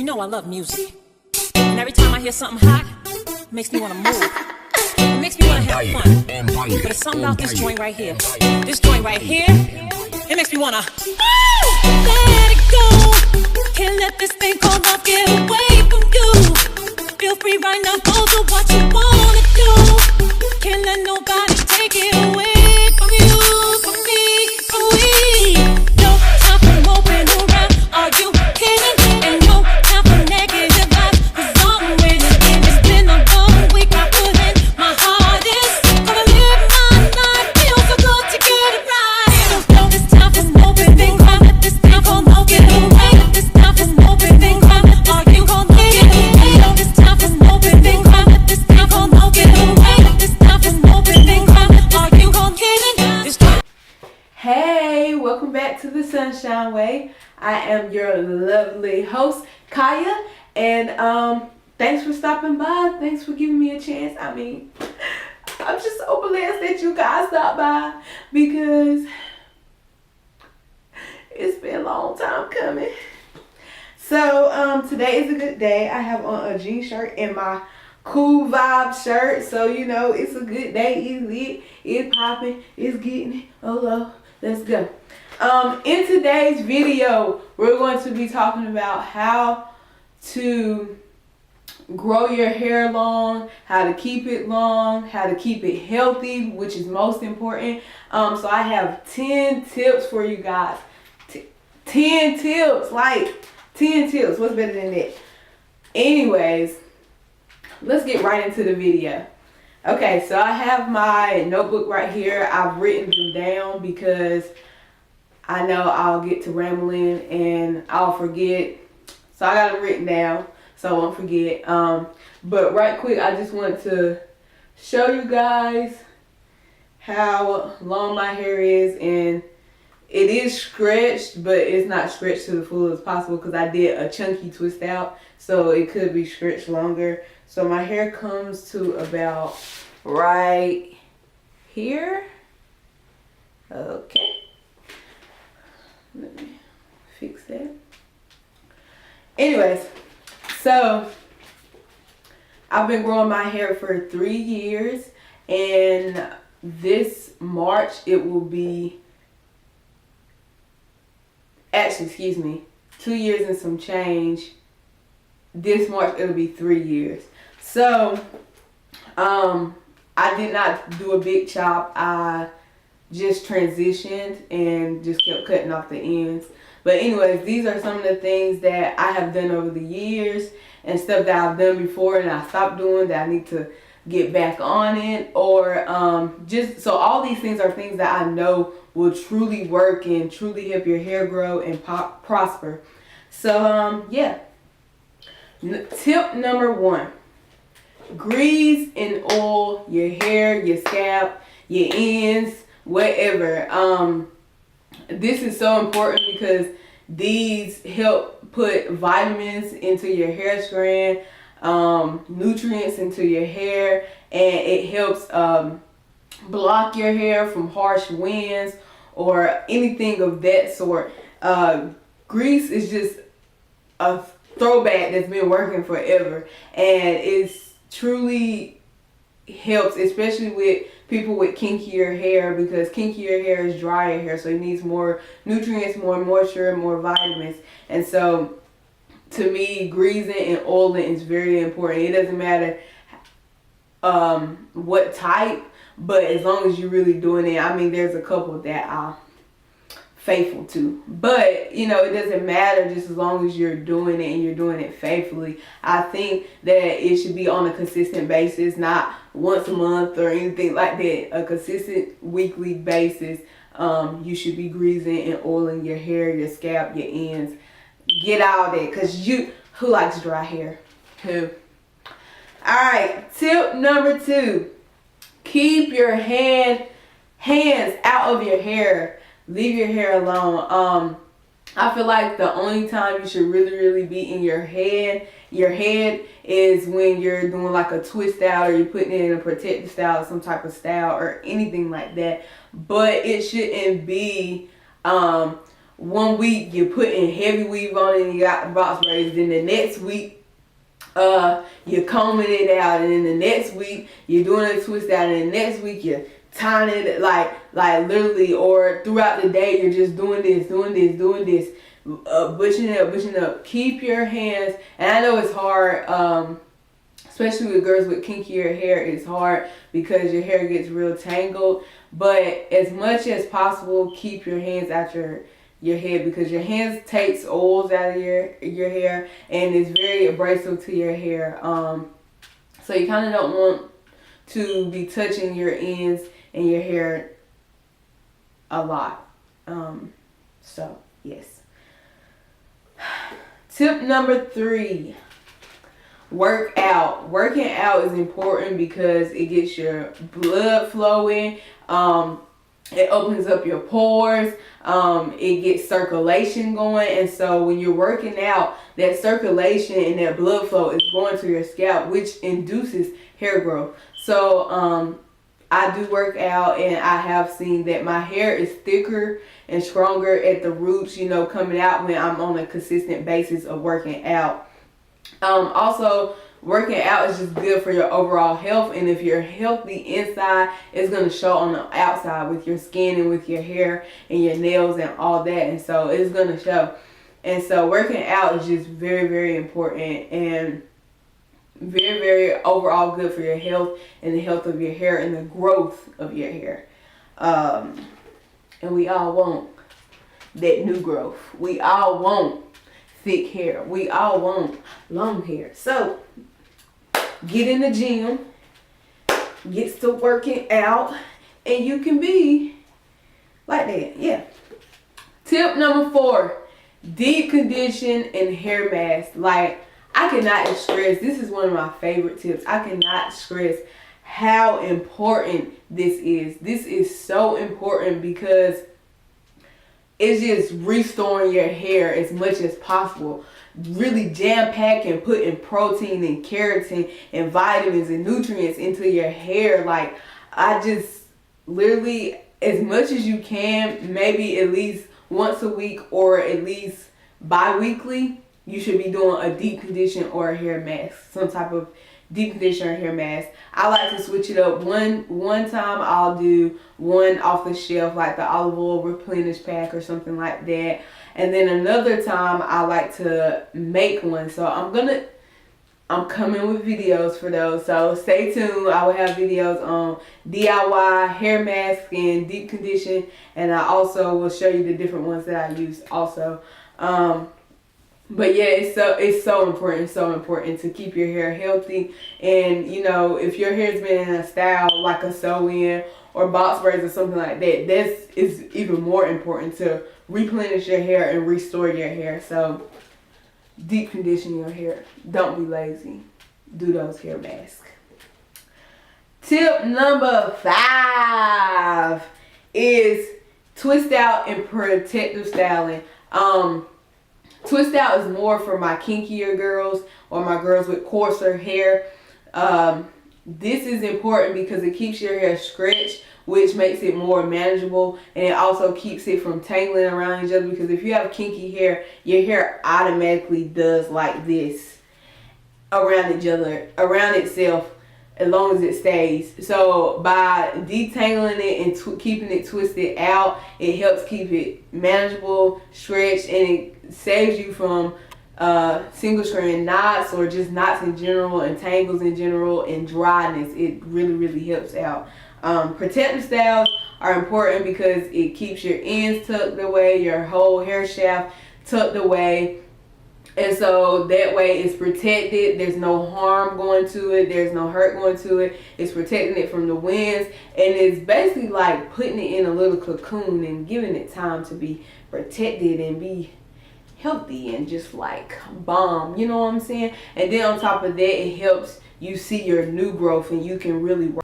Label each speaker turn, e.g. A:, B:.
A: You know I love music, and every time I hear something hot, it makes me want to move. It makes me want to have fun. But it's something about this joint right here. This joint right here, it makes me want to let it go. Can't let this thing called love get away from you. Feel free right now, go do what you want to do. Can't let nobody take it away from you, from me, from we. No time for moping around. Are you kidding? And no time for negative vibes, 'cause I'm winning. It's been a long week, I put in my hardest. Gonna live my life, feel so good to get it right. No, this time for moping around. This time for moping away. This time for moping around. Are you gonna get it away? No, this time for moping around. This time for moping away. This time for moping around. Are you gonna get it? This time.
B: Hey, welcome back to the Sunshine Way. I am your lovely host, Kaya, and thanks for stopping by. Thanks for giving me a chance. I mean, I'm just so blessed that you guys stopped by because it's been a long time coming. So today is a good day. I have on a jean shirt and my cool vibe shirt, so you know it's a good day. It's lit, it's popping, it's getting it. Hello, let's go. In today's video, we're going to be talking about how to grow your hair long, how to keep it long, how to keep it healthy, which is most important. So I have 10 tips for you guys. 10 tips, like 10 tips. What's better than that? Anyways, let's get right into the video. Okay, so I have my notebook right here. I've written them down because I know I'll get to rambling and I'll forget. So I got them written down so I won't forget. But right quick, I just want to show you guys how long my hair is. And it is stretched, but it's not stretched to the fullest possible because I did a chunky twist out. So it could be stretched longer. So my hair comes to about right here. Okay. Let me fix that. Anyways, so I've been growing my hair for 3 years, and this March it will be, actually, excuse me, 2 years and some change. This March it'll be 3 years. So I did not do a big chop. I just transitioned and just kept cutting off the ends. But anyways, these are some of the things that I have done over the years and stuff that I've done before and I stopped doing that I need to get back on it, or just so all these things are things that I know will truly work and truly help your hair grow and prosper. So yeah. Tip number 1, grease and oil your hair, your scalp, your ends, whatever. This is so important because these help put vitamins into your hair strand, nutrients into your hair, and it helps block your hair from harsh winds or anything of that sort. Grease is just a throwback that's been working forever, and it's truly helps, especially with people with kinkier hair, because kinkier hair is drier hair, so it needs more nutrients, more moisture, more vitamins. And so to me, greasing and oiling is very important. It doesn't matter what type, but as long as you're really doing it. I mean, there's a couple that I'm faithful to, but you know, it doesn't matter, just as long as you're doing it and you're doing it faithfully. I think that it should be on a consistent basis, not once a month or anything like that. A consistent weekly basis. You should be greasing and oiling your hair, your scalp, your ends. Get all that, because who likes dry hair? Who? Alright, tip number 2, keep your hands out of your hair. Leave your hair alone. I feel like the only time you should really be in your head is when you're doing like a twist out, or you're putting it in a protective style or some type of style or anything like that. But it shouldn't be one week you're putting heavy weave on it and you got the box braids. Then the next week you're combing it out, and then the next week you're doing a twist out, and the next week you're tying it like literally, or throughout the day you're just doing this, butching up. Keep your hands, and I know it's hard, especially with girls with kinkier hair. It's hard because your hair gets real tangled, but as much as possible, keep your hands out your head, because your hands takes oils out of your hair, and it's very abrasive to your hair. So you kind of don't want to be touching your ends and your hair a lot. So yes. Tip number 3, work out. Working out is important because it gets your blood flowing. It opens up your pores. It gets circulation going, and so when you're working out, that circulation and that blood flow is going to your scalp, which induces hair growth. So I do work out, and I have seen that my hair is thicker and stronger at the roots, you know, coming out when I'm on a consistent basis of working out. Also, working out is just good for your overall health, and if you're healthy inside, it's going to show on the outside with your skin and with your hair and your nails and all that, and so it's going to show. And so working out is just very, very important, and very, very overall good for your health and the health of your hair and the growth of your hair. And we all want that new growth. We all want thick hair. We all want long hair. So get in the gym, get to working out, and you can be like that. Yeah. Tip number 4, deep condition and hair mask. Like, I cannot stress, this is one of my favorite tips. I cannot stress how important this is. This is so important because it's just restoring your hair as much as possible. Really jam-packing, putting protein and keratin and vitamins and nutrients into your hair. Like, I just literally, as much as you can, maybe at least once a week or at least bi-weekly, you should be doing a deep condition or a hair mask, some type of deep conditioner or hair mask. I like to switch it up. One time I'll do one off the shelf, like the olive oil replenish pack or something like that. And then another time I like to make one. So I'm coming with videos for those. So stay tuned. I will have videos on DIY hair mask and deep condition. And I also will show you the different ones that I use also. But yeah, it's so important to keep your hair healthy. And you know, if your hair's been in a style like a sew-in or box braids or something like that, this is even more important to replenish your hair and restore your hair. So deep condition your hair. Don't be lazy. Do those hair masks. Tip number 5 is twist out and protective styling. Twist out is more for my kinkier girls or my girls with coarser hair. This is important because it keeps your hair stretched, which makes it more manageable, and it also keeps it from tangling around each other, because if you have kinky hair, your hair automatically does like this around each other, around itself, as long as it stays. So by detangling it and keeping it twisted out, it helps keep it manageable, stretched, and it saves you from single strand knots or just knots in general and tangles in general and dryness. It really helps out. Protective styles are important because it keeps your ends tucked away, your whole hair shaft tucked away. And so that way it's protected. There's no harm going to it. There's no hurt going to it. It's protecting it from the winds. And it's basically like putting it in a little cocoon and giving it time to be protected and be healthy and just like bomb. You know what I'm saying? And then on top of that, it helps you see your new growth, and you can really work